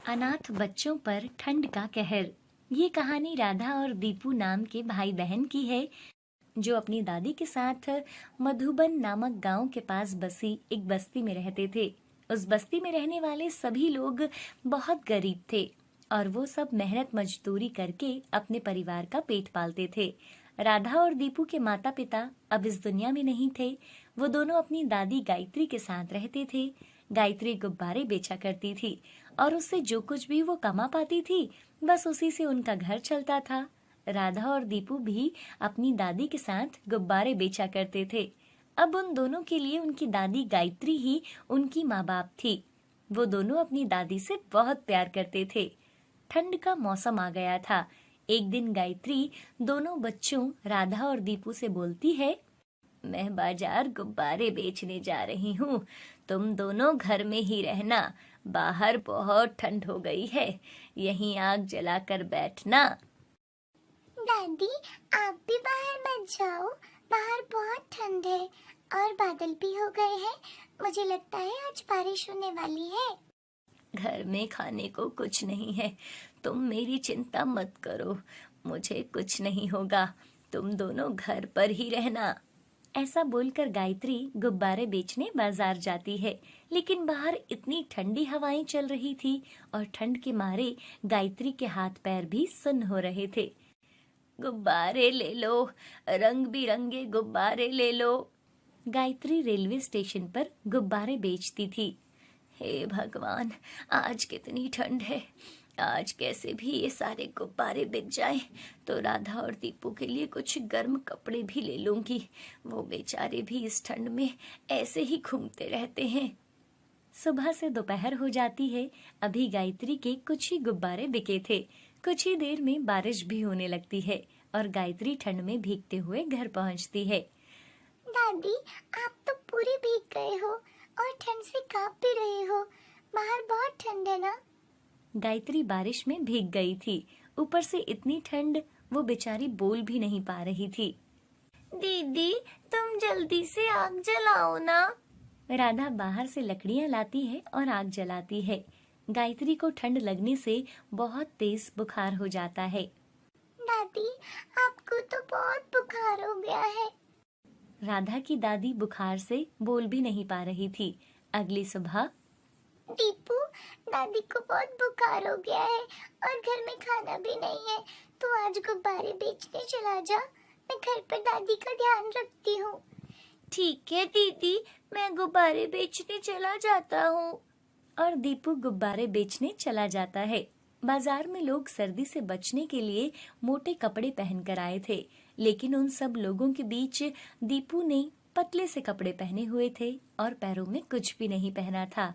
अनाथ बच्चों पर ठंड का कहर। ये कहानी राधा और दीपू नाम के भाई बहन की है, जो अपनी दादी के साथ मधुबन नामक गांव के पास बसी एक बस्ती में रहते थे। उस बस्ती में रहने वाले सभी लोग बहुत गरीब थे और वो सब मेहनत मजदूरी करके अपने परिवार का पेट पालते थे। राधा और दीपू के माता पिता अब इस दुनिया में नहीं थे। वो दोनों अपनी दादी गायत्री के साथ रहते थे। गायत्री गुब्बारे बेचा करती थी और उससे जो कुछ भी वो कमा पाती थी, बस उसी से उनका घर चलता था। राधा और दीपू भी अपनी दादी के साथ गुब्बारे बेचा करते थे। अब उन दोनों के लिए उनकी दादी गायत्री ही उनकी माँ बाप थी। वो दोनों अपनी दादी से बहुत प्यार करते थे। ठंड का मौसम आ गया था। एक दिन गायत्री दोनों बच्चों राधा और दीपू से बोलती है, मैं बाजार गुब्बारे बेचने जा रही हूँ। तुम दोनों घर में ही रहना। बाहर बहुत ठंड हो गई है, यहीं आग जलाकर बैठना। दादी, आप भी बाहर मत जाओ। बाहर बहुत ठंड है और बादल भी हो गए हैं। मुझे लगता है आज बारिश होने वाली है। घर में खाने को कुछ नहीं है, तुम मेरी चिंता मत करो। मुझे कुछ नहीं होगा, तुम दोनों घर पर ही रहना। ऐसा बोलकर गायत्री गुब्बारे बेचने बाजार जाती है, लेकिन बाहर इतनी ठंडी हवाएं चल रही थी और ठंड के मारे गायत्री के हाथ पैर भी सुन्न हो रहे थे। गुब्बारे ले लो, रंग बिरंगे गुब्बारे ले लो। गायत्री रेलवे स्टेशन पर गुब्बारे बेचती थी। हे भगवान, आज कितनी ठंड है। आज कैसे भी ये सारे गुब्बारे बिक जाएं, तो राधा और दीपू के लिए कुछ गर्म कपड़े भी ले लूंगी। वो बेचारे भी इस ठंड में ऐसे ही घूमते रहते हैं। सुबह से दोपहर हो जाती है। अभी गायत्री के कुछ ही गुब्बारे बिके थे। कुछ ही देर में बारिश भी होने लगती है और गायत्री ठंड में भीगते हुए घर पहुंचती है। दादी, आप तो पूरे भीग गए हो और ठंड से कांप भी रहे हो। बाहर बहुत ठंड है ना? गायत्री बारिश में भीग गई थी। ऊपर से इतनी ठंड, वो बेचारी बोल भी नहीं पा रही थी। दीदी, तुम जल्दी से आग जलाओ ना। राधा बाहर से लकड़ियां लाती है और आग जलाती है। गायत्री को ठंड लगने से बहुत तेज बुखार हो जाता है। दादी, आपको तो बहुत बुखार हो गया है। राधा की दादी बुखार से बोल भी नहीं पा रही थी। अगली सुबह, दीपू, दादी को बहुत बुखार हो गया है और घर में खाना भी नहीं है। तो आज गुब्बारे बेचने चला जा। मैं घर पर दादी का ध्यान रखती हूँ। ठीक है दीदी, मैं गुब्बारे बेचने चला जाता हूँ। और दीपू गुब्बारे बेचने चला जाता है। बाजार में लोग सर्दी से बचने के लिए मोटे कपड़े पहनकर आए थे, लेकिन उन सब लोगों के बीच दीपू ने पतले से कपड़े पहने हुए थे और पैरों में कुछ भी नहीं पहना था।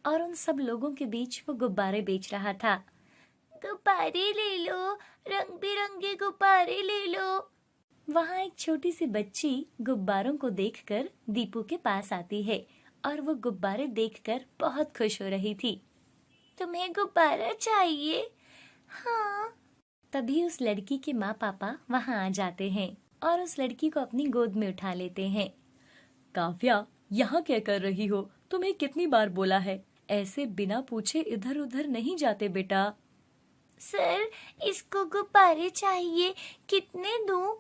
और उन सब लोगों के बीच वो गुब्बारे बेच रहा था। गुब्बारे ले लो, रंग बिरंगे गुब्बारे ले लो। वहाँ एक छोटी सी बच्ची गुब्बारों को देखकर दीपू के पास आती है और वो गुब्बारे देखकर बहुत खुश हो रही थी। तुम्हें गुब्बारा चाहिए? हाँ। तभी उस लड़की के माँ पापा वहाँ आ जाते हैं और उस लड़की को अपनी गोद में उठा लेते हैं। काव्या, यहाँ क्या कर रही हो? तुम्हें कितनी बार बोला है, ऐसे बिना पूछे इधर उधर नहीं जाते बेटा। सर, इसको गुब्बारे चाहिए, कितने दूं?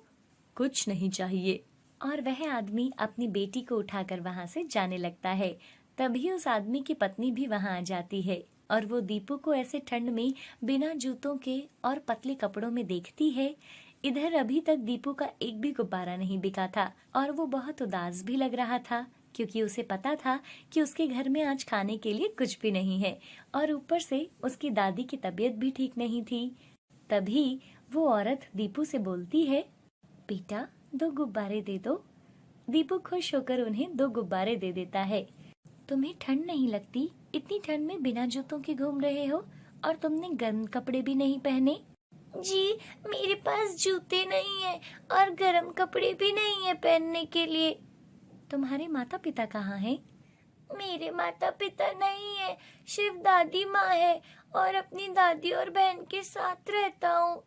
कुछ नहीं चाहिए। और वह आदमी अपनी बेटी को उठाकर वहां से जाने लगता है। तभी उस आदमी की पत्नी भी वहां आ जाती है और वो दीपू को ऐसे ठंड में बिना जूतों के और पतले कपड़ों में देखती है। इधर अभी तक दीपू का एक भी गुब्बारा नहीं बिका था और वो बहुत उदास भी लग रहा था, क्योंकि उसे पता था कि उसके घर में आज खाने के लिए कुछ भी नहीं है और ऊपर से उसकी दादी की तबीयत भी ठीक नहीं थी। तभी वो औरत दीपू से बोलती है, बेटा, 2 गुब्बारे दे दो। दीपू खुश होकर उन्हें 2 गुब्बारे दे देता है। तुम्हें ठंड नहीं लगती? इतनी ठंड में बिना जूतों के घूम रहे हो और तुमने गर्म कपड़े भी नहीं पहने। जी, मेरे पास जूते नहीं है और गर्म कपड़े भी नहीं है पहनने के लिए। तुम्हारे माता पिता कहाँ हैं? मेरे माता पिता नहीं है, सिर्फ दादी माँ है और अपनी दादी और बहन के साथ रहता हूँ।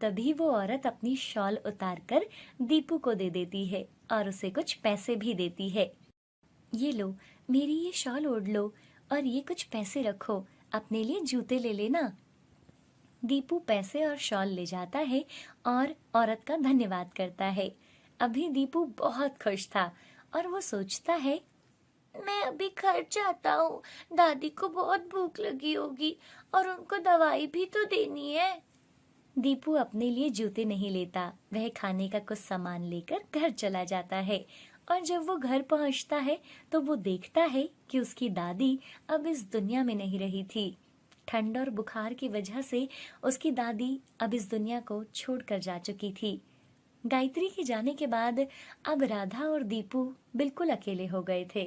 तभी वो औरत अपनी शॉल उतारकर दीपू को दे देती है और उसे कुछ पैसे भी देती है। ये लो, मेरी ये शॉल ओढ़ लो और ये कुछ पैसे रखो। अपने लिए जूते ले लेना। दीपू पैसे और शॉल ले जाता है और औरत का धन्यवाद करता है। अभी दीपू बहुत खुश था और वो सोचता है, मैं अभी घर जाता हूँ, दादी को बहुत भूख लगी होगी और उनको दवाई भी तो देनी है। दीपू अपने लिए जूते नहीं लेता, वह खाने का कुछ सामान लेकर घर चला जाता है। और जब वो घर पहुंचता है तो वो देखता है कि उसकी दादी अब इस दुनिया में नहीं रही थी। ठंड और बुखार की वजह से उसकी दादी अब इस दुनिया को छोड़कर जा चुकी थी। गायत्री के जाने के बाद अब राधा और दीपू बिल्कुल अकेले हो गए थे।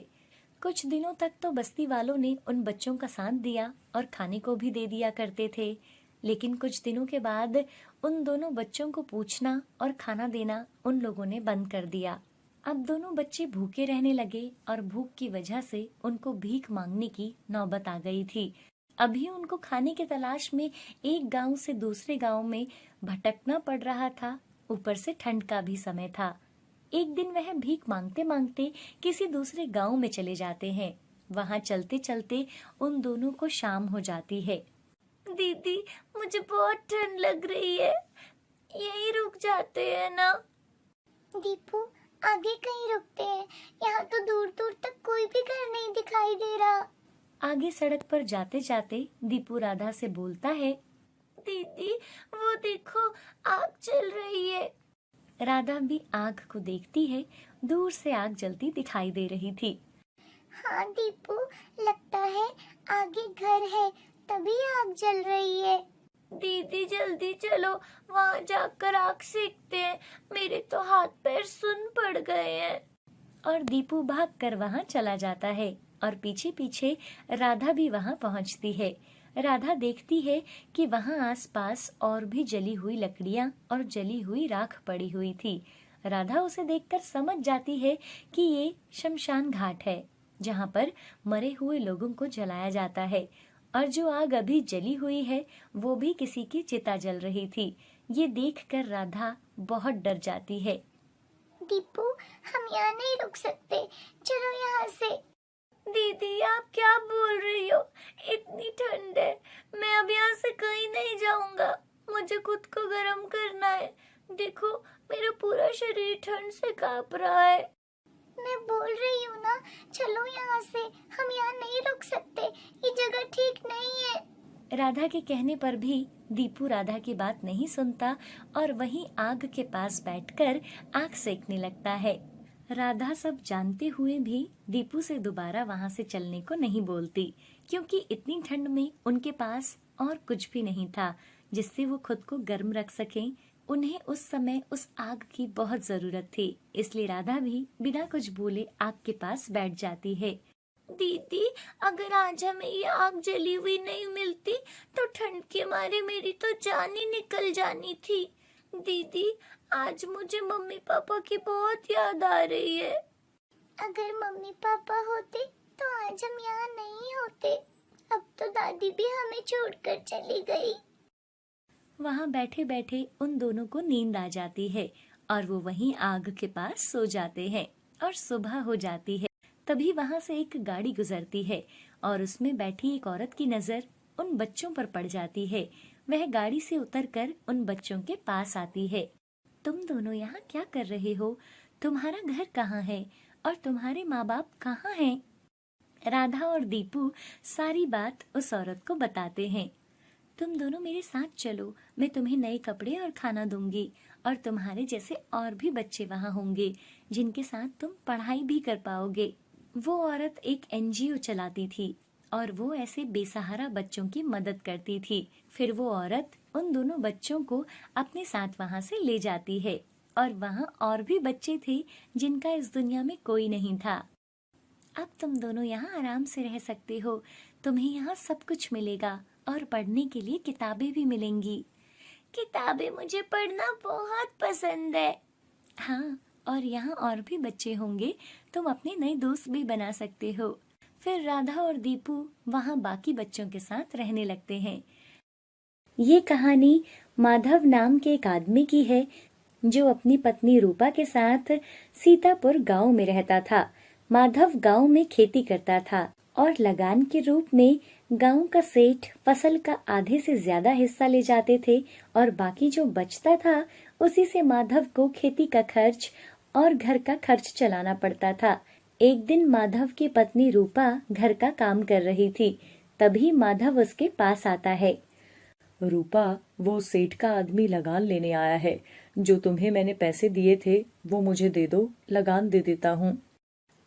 कुछ दिनों तक तो बस्ती वालों ने उन बच्चों का साथ दिया और खाने को भी दे दिया करते थे, लेकिन कुछ दिनों के बाद उन दोनों बच्चों को पूछना और खाना देना उन लोगों ने बंद कर दिया। अब दोनों बच्चे भूखे रहने लगे और भूख की वजह से उनको भीख मांगने की नौबत आ गई थी। अभी उनको खाने की तलाश में एक गांव से दूसरे गांव में भटकना पड़ रहा था। ऊपर से ठंड का भी समय था। एक दिन वह भीख मांगते मांगते किसी दूसरे गांव में चले जाते हैं। वहां चलते चलते उन दोनों को शाम हो जाती है। दीदी, मुझे बहुत ठंड लग रही है, यहीं रुक जाते हैं ना? दीपू, आगे कहीं रुकते हैं, यहाँ तो दूर दूर तक कोई भी घर नहीं दिखाई दे रहा। आगे सड़क पर जाते जाते दीपू राधा से बोलता है, दीदी वो देखो, आग जल रही है। राधा भी आग को देखती है। दूर से आग जलती दिखाई दे रही थी। हाँ दीपू, लगता है आगे घर है, तभी आग जल रही है। दीदी जल्दी चलो, वहाँ जाकर आग सेकते हैं, मेरे तो हाथ पैर सुन पड़ गए हैं। और दीपू भागकर वहाँ चला जाता है और पीछे पीछे राधा भी वहाँ पहुँचती है। राधा देखती है कि वहाँ आसपास और भी जली हुई लकड़ियाँ और जली हुई राख पड़ी हुई थी। राधा उसे देखकर समझ जाती है कि ये शमशान घाट है, जहाँ पर मरे हुए लोगों को जलाया जाता है। और जो आग अभी जली हुई है वो भी किसी की चिता जल रही थी। ये देखकर राधा बहुत डर जाती है। दीपू, हम यहाँ नहीं रुक सकते, चलो यहाँ से। दीदी आप क्या बोल रही हो? इतनी ठंड है, मैं अब यहाँ से कहीं नहीं जाऊंगा। मुझे खुद को गर्म करना है। देखो, मेरा पूरा शरीर ठंड से कांप रहा है। मैं बोल रही हूँ ना, चलो यहाँ से, हम यहाँ नहीं रुक सकते, ये जगह ठीक नहीं है। राधा के कहने पर भी दीपू राधा की बात नहीं सुनता और वहीं आग के पास बैठकर आग सेकने लगता है। राधा सब जानते हुए भी दीपू से दोबारा वहां से चलने को नहीं बोलती, क्योंकि इतनी ठंड में उनके पास और कुछ भी नहीं था जिससे वो खुद को गर्म रख सकें। उन्हें उस समय उस आग की बहुत जरूरत थी, इसलिए राधा भी बिना कुछ बोले आग के पास बैठ जाती है। दीदी, अगर आज हमें ये आग जली हुई नहीं मिलती तो ठंड के मारे मेरी तो जान ही निकल जानी थी। दीदी, आज मुझे मम्मी पापा की बहुत याद आ रही है। अगर मम्मी पापा होते तो आज हम यहाँ नहीं होते। अब तो दादी भी हमें छोड़कर चली गई। वहाँ बैठे बैठे उन दोनों को नींद आ जाती है और वो वहीं आग के पास सो जाते हैं और सुबह हो जाती है। तभी वहाँ से एक गाड़ी गुजरती है और उसमें बैठी एक औरत की नजर उन बच्चों पर पड़ जाती है। वह गाड़ी से उतरकर उन बच्चों के पास आती है। तुम दोनों यहाँ क्या कर रहे हो? तुम्हारा घर कहाँ है और तुम्हारे माँ बाप कहाँ हैं? राधा और दीपू सारी बात उस औरत को बताते हैं। तुम दोनों मेरे साथ चलो, मैं तुम्हें नए कपड़े और खाना दूंगी और तुम्हारे जैसे और भी बच्चे वहाँ होंगे जिनके साथ तुम पढ़ाई भी कर पाओगे। वो औरत एक एनजीओ चलाती थी और वो ऐसे बेसहारा बच्चों की मदद करती थी। फिर वो औरत उन दोनों बच्चों को अपने साथ वहाँ से ले जाती है और वहाँ और भी बच्चे थे जिनका इस दुनिया में कोई नहीं था। अब तुम दोनों यहाँ आराम से रह सकते हो, तुम्हें यहाँ सब कुछ मिलेगा और पढ़ने के लिए किताबें भी मिलेंगी। किताबें मुझे पढ़ना बहुत पसंद है। हाँ, और यहाँ और भी बच्चे होंगे, तुम अपने नए दोस्त भी बना सकते हो। फिर राधा और दीपू वहाँ बाकी बच्चों के साथ रहने लगते हैं। ये कहानी माधव नाम के एक आदमी की है जो अपनी पत्नी रूपा के साथ सीतापुर गांव में रहता था। माधव गांव में खेती करता था और लगान के रूप में गांव का सेठ फसल का आधे से ज्यादा हिस्सा ले जाते थे और बाकी जो बचता था उसी से माधव को खेती का खर्च और घर का खर्च चलाना पड़ता था। एक दिन माधव की पत्नी रूपा घर का काम कर रही थी। तभी माधव उसके पास आता है। रूपा, वो सेठ का आदमी लगान लेने आया है। जो तुम्हें मैंने पैसे दिए थे वो मुझे दे दो, लगान दे देता हूँ।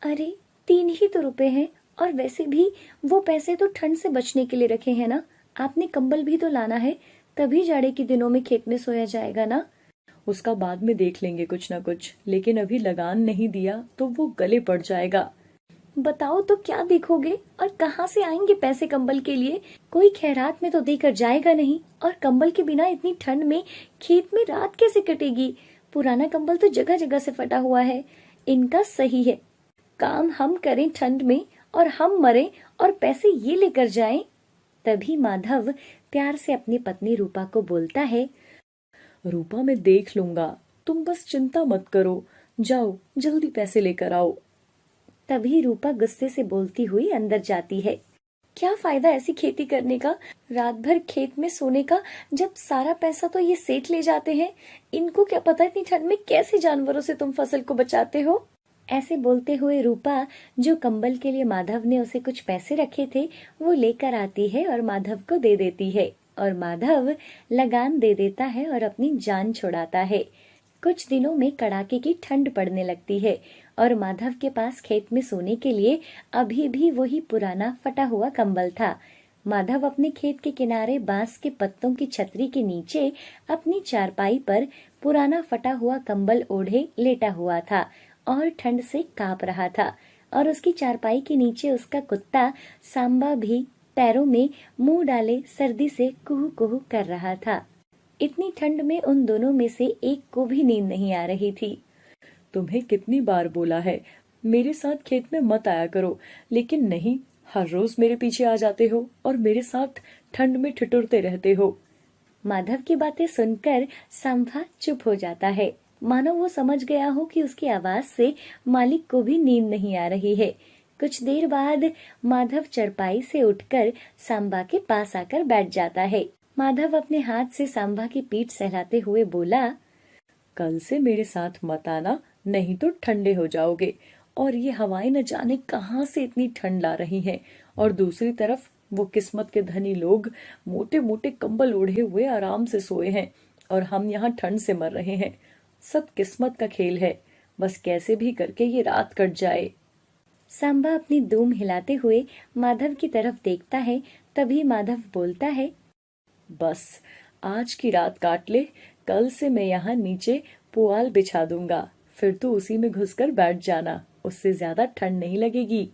अरे 3 ही तो रुपए हैं, और वैसे भी वो पैसे तो ठंड से बचने के लिए रखे हैं ना। आपने कंबल भी तो लाना है, तभी जाड़े के दिनों में खेत में सोया जाएगा ना। उसका बाद में देख लेंगे कुछ ना कुछ, लेकिन अभी लगान नहीं दिया तो वो गले पड़ जाएगा। बताओ तो क्या देखोगे, और कहाँ से आएंगे पैसे कंबल के लिए? कोई खैरात में तो देकर जाएगा नहीं, और कंबल के बिना इतनी ठंड में खेत में रात कैसे कटेगी? पुराना कंबल तो जगह जगह से फटा हुआ है। इनका सही है, काम हम करें ठंड में और हम मरें, और पैसे ये लेकर जाएं। तभी माधव प्यार से अपनी पत्नी रूपा को बोलता है, रूपा, मैं देख लूंगा, तुम बस चिंता मत करो। जाओ जल्दी पैसे लेकर आओ। तभी रूपा गुस्से से बोलती हुई अंदर जाती है। क्या फायदा ऐसी खेती करने का, रात भर खेत में सोने का, जब सारा पैसा तो ये सेठ ले जाते हैं। इनको क्या पता इतनी ठंड में कैसे जानवरों से तुम फसल को बचाते हो। ऐसे बोलते हुए रूपा, जो कंबल के लिए माधव ने उसे कुछ पैसे रखे थे, वो लेकर आती है और माधव को दे देती है, और माधव लगान दे देता है और अपनी जान छुड़ाता है। कुछ दिनों में कड़ाके की ठंड पड़ने लगती है, और माधव के पास खेत में सोने के लिए अभी भी वही पुराना फटा हुआ कंबल था। माधव अपने खेत के किनारे बांस के पत्तों की छतरी के नीचे अपनी चारपाई पर पुराना फटा हुआ कंबल ओढ़े लेटा हुआ था और ठंड से कांप रहा था। और उसकी चारपाई के नीचे उसका कुत्ता सांबा भी पैरों में मुंह डाले सर्दी से कुहू कुहू कर रहा था। इतनी ठंड में उन दोनों में से एक को भी नींद नहीं आ रही थी। तुम्हें कितनी बार बोला है मेरे साथ खेत में मत आया करो, लेकिन नहीं, हर रोज मेरे पीछे आ जाते हो और मेरे साथ ठंड में ठिठुरते रहते हो। माधव की बातें सुनकर सांभा चुप हो जाता है, मानो वो समझ गया हो कि उसकी आवाज से मालिक को भी नींद नहीं आ रही है। कुछ देर बाद माधव चरपाई से उठकर सांबा के पास आकर बैठ जाता है। माधव अपने हाथ से सांबा की पीठ सहलाते हुए बोला, कल से मेरे साथ मत आना, नहीं तो ठंडे हो जाओगे। और ये हवाएं न जाने कहाँ से इतनी ठंड ला रही हैं। और दूसरी तरफ वो किस्मत के धनी लोग मोटे मोटे कंबल ओढ़े हुए आराम से सोए हैं, और हम यहाँ ठंड से मर रहे हैं। सब किस्मत का खेल है, बस कैसे भी करके ये रात कट जाए। सांबा अपनी दूम हिलाते हुए माधव की तरफ देखता है। तभी माधव बोलता है, बस आज की रात काट ले, कल से मैं यहाँ नीचे पुआल बिछा दूंगा, फिर तू उसी में घुसकर बैठ जाना, उससे ज्यादा ठंड नहीं लगेगी।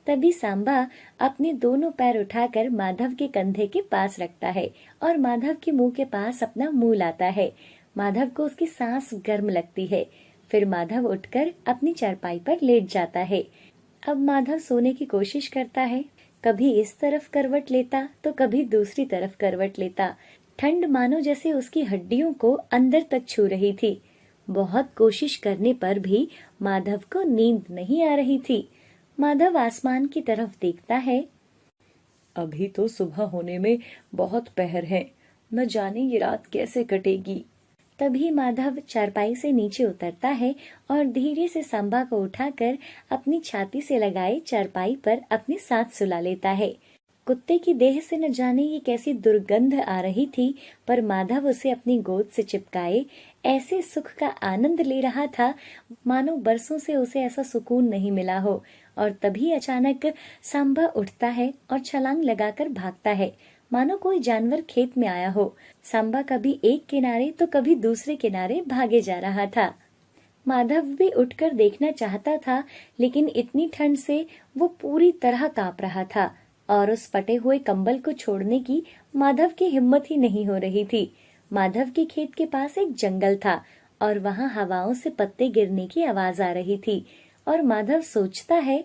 तभी सांबा अपने दोनों पैर उठाकर माधव के कंधे के पास रखता है और माधव के मुंह के पास अपना मुंह लाता है। माधव को उसकी सांस गर्म लगती है। फिर माधव उठकर अपनी चारपाई पर लेट जाता है। अब माधव सोने की कोशिश करता है। कभी इस तरफ करवट लेता तो कभी दूसरी तरफ करवट लेता। ठंड मानो जैसे उसकी हड्डियों को अंदर तक छू रही थी। बहुत कोशिश करने पर भी माधव को नींद नहीं आ रही थी। माधव आसमान की तरफ देखता है। अभी तो सुबह होने में बहुत पहर है, न जाने ये रात कैसे कटेगी। तभी माधव चारपाई से नीचे उतरता है और धीरे से सांबा को उठाकर अपनी छाती से लगाए चारपाई पर अपने साथ सुला लेता है। कुत्ते की देह से न जाने ये कैसी दुर्गंध आ रही थी, पर माधव उसे अपनी गोद से चिपकाए ऐसे सुख का आनंद ले रहा था मानो बरसों से उसे ऐसा सुकून नहीं मिला हो। और तभी अचानक सांबा उठता है और छलांग लगाकर भागता है, मानो कोई जानवर खेत में आया हो। सांबा कभी एक किनारे तो कभी दूसरे किनारे भागे जा रहा था। माधव भी उठकर देखना चाहता था, लेकिन इतनी ठंड से वो पूरी तरह कांप रहा था और उस फटे हुए कंबल को छोड़ने की माधव की हिम्मत ही नहीं हो रही थी। माधव के खेत के पास एक जंगल था और वहां हवाओं से पत्ते गिरने की आवाज आ रही थी। और माधव सोचता है,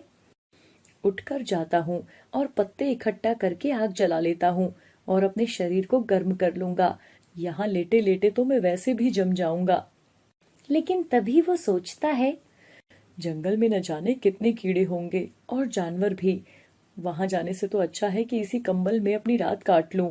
उठकर जाता हूँ और पत्ते इकट्ठा करके आग जला लेता हूँ और अपने शरीर को गर्म कर लूंगा। यहाँ लेटे लेटे तो मैं वैसे भी जम जाऊंगा। लेकिन तभी वो सोचता है, जंगल में न जाने कितने कीड़े होंगे और जानवर भी। वहां जाने से तो अच्छा है कि इसी कंबल में अपनी रात काट लूं।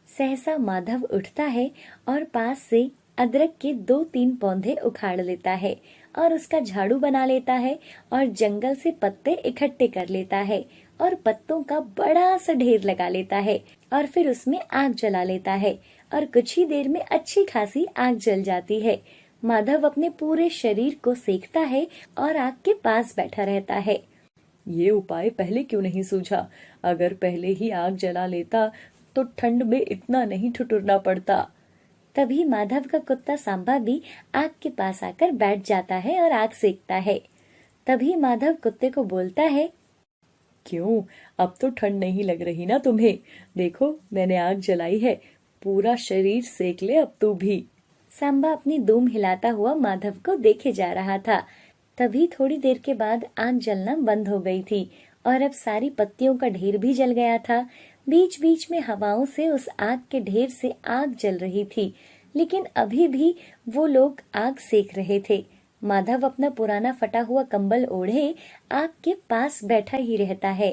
सहसा माधव उठता है और पास से अदरक के 2-3 पौधे उखाड़ लेता है और उसका झाड़ू बना लेता है और जंगल से पत्ते इकट्ठे कर लेता है और पत्तों का बड़ा सा ढेर लगा लेता है और फिर उसमें आग जला लेता है और कुछ ही देर में अच्छी खासी आग जल जाती है। माधव अपने पूरे शरीर को सेकता है और आग के पास बैठा रहता है। ये उपाय पहले क्यों नहीं सूझा? अगर पहले ही आग जला लेता तो ठंड में इतना नहीं ठिठुरना पड़ता। तभी माधव का कुत्ता सांबा भी आग के पास आकर बैठ जाता है और आग सेकता है। तभी माधव कुत्ते को बोलता है, क्यों, अब तो ठंड नहीं लग रही ना तुम्हें? देखो मैंने आग जलाई है, पूरा शरीर सेक ले अब तू भी। सांबा अपनी दूम हिलाता हुआ माधव को देखे जा रहा था। तभी थोड़ी देर के बाद आग जलना बंद हो गई थी और अब सारी पत्तियों का ढेर भी जल गया था। बीच बीच में हवाओं से उस आग के ढेर से आग जल रही थी, लेकिन अभी भी वो लोग आग सेक रहे थे। माधव अपना पुराना फटा हुआ कंबल ओढ़े आग के पास बैठा ही रहता है।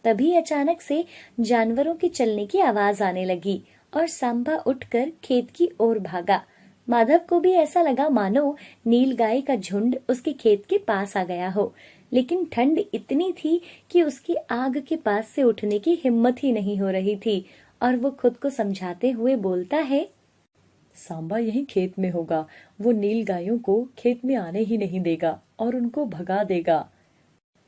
तभी अचानक से जानवरों के चलने की आवाज आने लगी और सांबा उठकर खेत की ओर भागा। माधव को भी ऐसा लगा मानो नीलगाय का झुंड उसके खेत के पास आ गया हो, लेकिन ठंड इतनी थी कि उसकी आग के पास से उठने की हिम्मत ही नहीं हो रही थी और वो खुद को समझाते हुए बोलता है, सांबा यहीं खेत में होगा, वो नील गायों को खेत में आने ही नहीं देगा और उनको भगा देगा।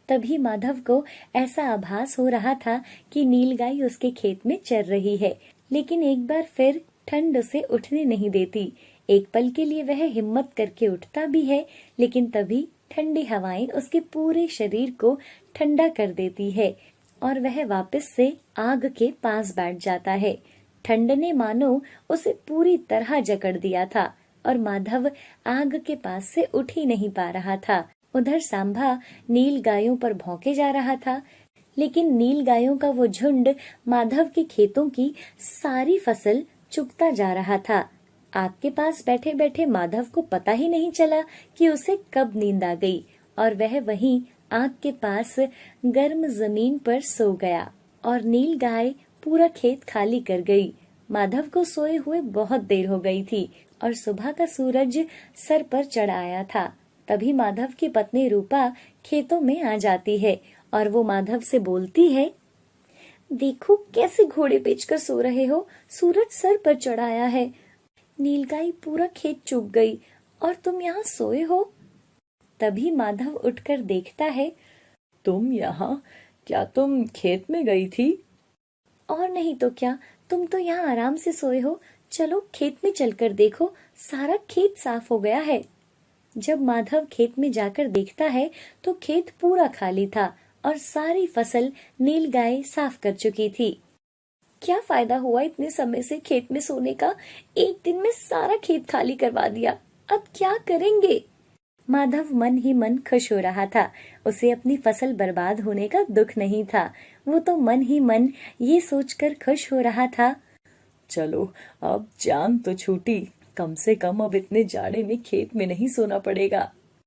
तभी माधव को ऐसा आभास हो रहा था कि नीलगाय उसके खेत में चर रही है, लेकिन एक बार फिर ठंड उसे उठने नहीं देती। एक पल के लिए वह हिम्मत करके उठता भी है, लेकिन तभी ठंडी हवाएं उसके पूरे शरीर को ठंडा कर देती है और वह वापस से आग के पास बैठ जाता है। ठंड ने मानो उसे पूरी तरह जकड़ दिया था और माधव आग के पास से उठ ही नहीं पा रहा था। उधर सांभा नील गायों पर भौंके जा रहा था, लेकिन नील गायों का वो झुंड माधव के खेतों की सारी फसल चुगता जा रहा था। आग के पास बैठे बैठे माधव को पता ही नहीं चला कि उसे कब नींद आ गई और वह वहीं आग के पास गर्म जमीन पर सो गया और नील गाय पूरा खेत खाली कर गई। माधव को सोए हुए बहुत देर हो गई थी और सुबह का सूरज सर पर चढ़ आया था। तभी माधव की पत्नी रूपा खेतों में आ जाती है और वो माधव से बोलती है, देखो कैसे घोड़े बेचकर सो रहे हो, सूरज सर पर चढ़ आया है, नीलगाय पूरा खेत चुग गई और तुम यहाँ सोए हो। तभी माधव उठकर देखता है, तुम यहाँ? क्या तुम खेत में गई थी? और नहीं तो क्या, तुम तो यहाँ आराम से सोए हो। चलो खेत में चलकर देखो, सारा खेत साफ हो गया है। जब माधव खेत में जाकर देखता है तो खेत पूरा खाली था और सारी फसल नीलगाय साफ कर चुकी थी। क्या फायदा हुआ इतने समय से खेत में सोने का, एक दिन में सारा खेत खाली करवा दिया, अब क्या करेंगे। माधव मन ही मन खुश हो रहा था। उसे अपनी फसल बर्बाद होने का दुख नहीं था। वो तो मन ही मन ये सोचकर खुश हो रहा था, चलो अब जान तो छूटी, कम से कम अब इतने जाड़े में खेत में नहीं सोना पड़ेगा।